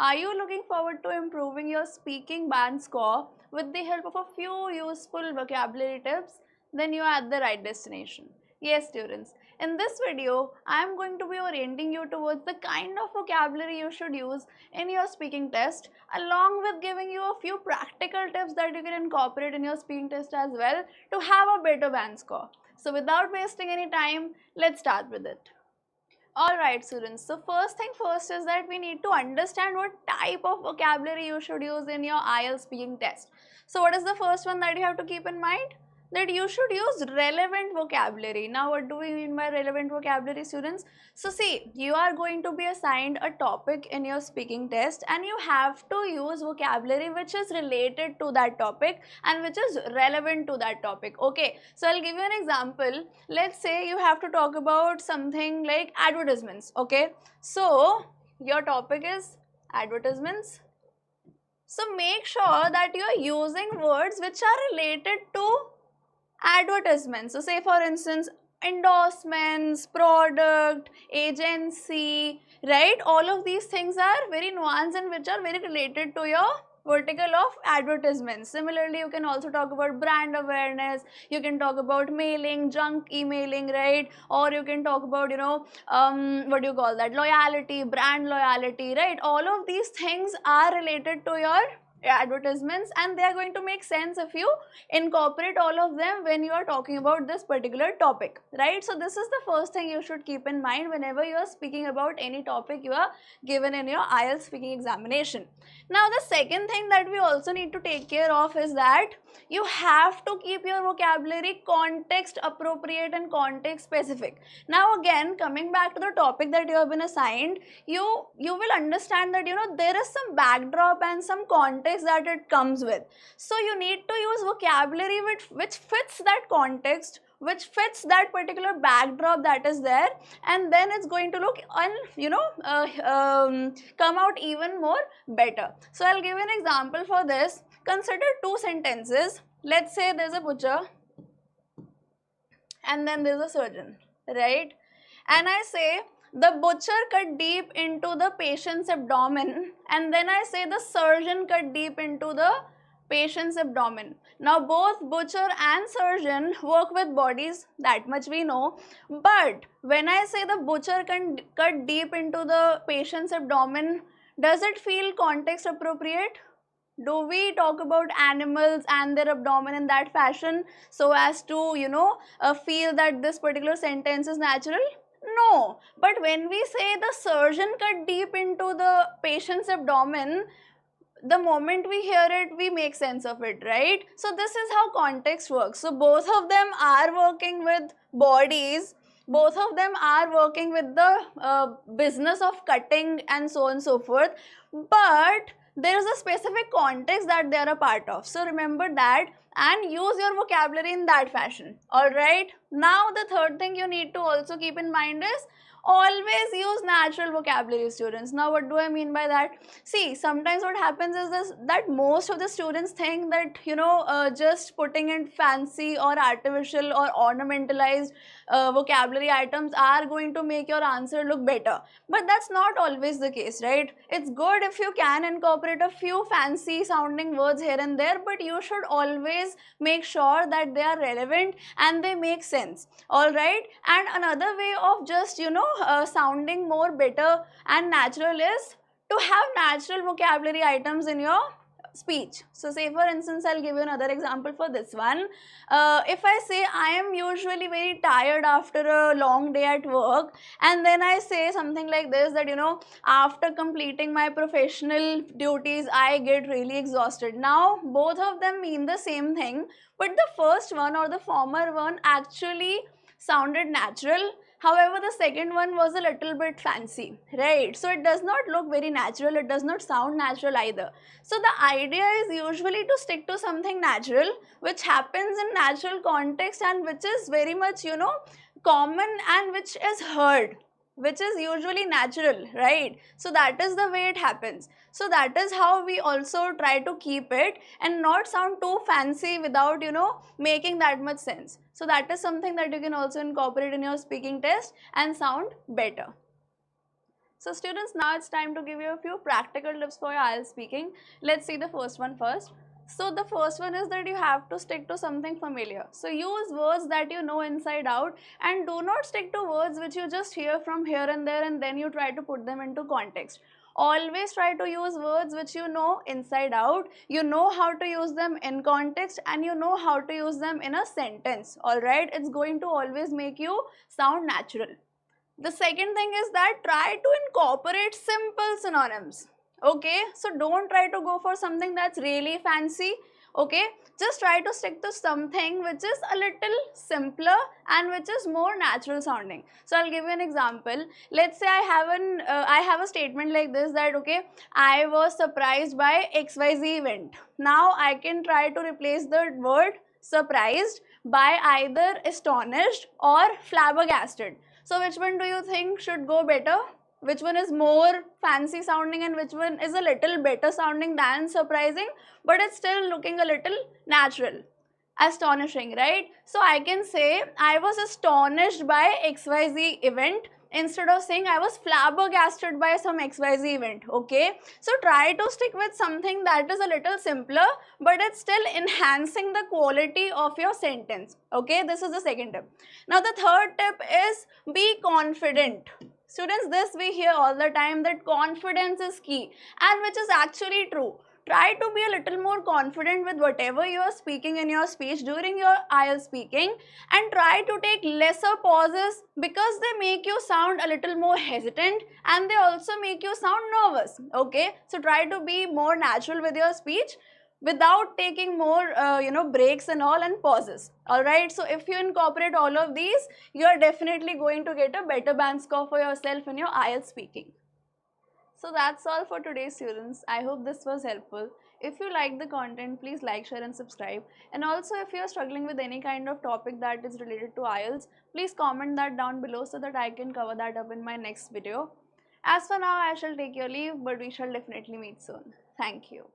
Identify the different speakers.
Speaker 1: Are you looking forward to improving your speaking band score with the help of a few useful vocabulary tips? Then you are at the right destination. Yes, students. In this video, I am going to be orienting you towards the kind of vocabulary you should use in your speaking test, along with giving you a few practical tips that you can incorporate in your speaking test as well to have a better band score. So without wasting any time, let's start with it. Alright students, so first thing first is that we need to understand what type of vocabulary you should use in your IELTS speaking test. So what is the first one that you have to keep in mind? That you should use relevant vocabulary. Now what do we mean by relevant vocabulary, students? So see, you are going to be assigned a topic in your speaking test and you have to use vocabulary which is related to that topic and which is relevant to that topic. Okay, so I'll give you an example. Let's say you have to talk about something like advertisements. Okay, so your topic is advertisements. So make sure that you are using words which are related to advertisements. So say for instance, endorsements, product, agency, right? All of these things are very nuanced and which are very related to your vertical of advertisements. Similarly, you can also talk about brand awareness, you can talk about mailing, junk emailing, right? Or you can talk about, what do you call that? Loyalty, brand loyalty, right? All of these things are related to your advertisements and they are going to make sense if you incorporate all of them when you are talking about this particular topic, right? So this is the first thing you should keep in mind whenever you are speaking about any topic you are given in your IELTS speaking examination. Now the second thing that we also need to take care of is that you have to keep your vocabulary context appropriate and context specific. Now again, coming back to the topic that you have been assigned, you will understand that there is some backdrop and some context that it comes with. So you need to use vocabulary which fits that context, which fits that particular backdrop that is there, and then it's going to look come out even more better. So I'll give you an example for this. Consider two sentences. Let's say there's a butcher and then there's a surgeon, right? And I say the butcher cut deep into the patient's abdomen and then I say the surgeon cut deep into the patient's abdomen. Now both butcher and surgeon work with bodies, that much we know, but when I say the butcher can cut deep into the patient's abdomen, does it feel context appropriate? Do we talk about animals and their abdomen in that fashion so as to feel that this particular sentence is natural? No, but when we say the surgeon cut deep into the patient's abdomen, the moment we hear it, we make sense of it, right? So this is how context works. So both of them are working with bodies, both of them are working with the business of cutting and so on and so forth, but there is a specific context that they are a part of. So remember that and use your vocabulary in that fashion. Alright, now the third thing you need to also keep in mind is always use natural vocabulary, students. Now what do I mean by that? See, sometimes what happens is that most of the students think that just putting in fancy or artificial or ornamentalized vocabulary items are going to make your answer look better, but that's not always the case, right? It's good if you can incorporate a few fancy sounding words here and there, but you should always make sure that they are relevant and they make sense. All right, and another way of just sounding more better and natural is to have natural vocabulary items in your speech. So say for instance, I'll give you another example for this one. If I say I am usually very tired after a long day at work, and then I say something like this, that after completing my professional duties I get really exhausted. Now both of them mean the same thing, but the first one or the former one actually sounded natural. However, the second one was a little bit fancy, right? So it does not look very natural, it does not sound natural either. So the idea is usually to stick to something natural, which happens in natural context and which is very much, common and which is heard, which is usually natural, right? So that is the way it happens. So that is how we also try to keep it and not sound too fancy without, making that much sense. So that is something that you can also incorporate in your speaking test and sound better. So students, now it's time to give you a few practical tips for your IELTS speaking. Let's see the first one first. So the first one is that you have to stick to something familiar. So use words that you know inside out, and do not stick to words which you just hear from here and there and then you try to put them into context. Always try to use words which you know inside out, you know how to use them in context, and you know how to use them in a sentence. Alright, it's going to always make you sound natural. The second thing is that try to incorporate simple synonyms. Okay, so don't try to go for something that's really fancy. Okay, just try to stick to something which is a little simpler and which is more natural sounding. So I'll give you an example. Let's say I have a statement like this, that okay, I was surprised by XYZ event. Now I can try to replace the word surprised by either astonished or flabbergasted. So which one do you think should go better? Which one is more fancy sounding and which one is a little better sounding than surprising, but it's still looking a little natural? Astonishing, right? So I can say I was astonished by XYZ event instead of saying I was flabbergasted by some XYZ event. Okay, so try to stick with something that is a little simpler, but it's still enhancing the quality of your sentence. Okay, this is the second tip. Now the third tip is be confident. Students, this we hear all the time, that confidence is key, and which is actually true. Try to be a little more confident with whatever you are speaking in your speech during your IELTS speaking, and try to take lesser pauses because they make you sound a little more hesitant and they also make you sound nervous. Okay, so try to be more natural with your speech without taking more breaks and all and pauses. Alright, so if you incorporate all of these, you are definitely going to get a better band score for yourself in your IELTS speaking. So that's all for today, students. I hope this was helpful. If you like the content, please like, share and subscribe. And also, if you are struggling with any kind of topic that is related to IELTS, please comment that down below so that I can cover that up in my next video. As for now, I shall take your leave, but we shall definitely meet soon. Thank you.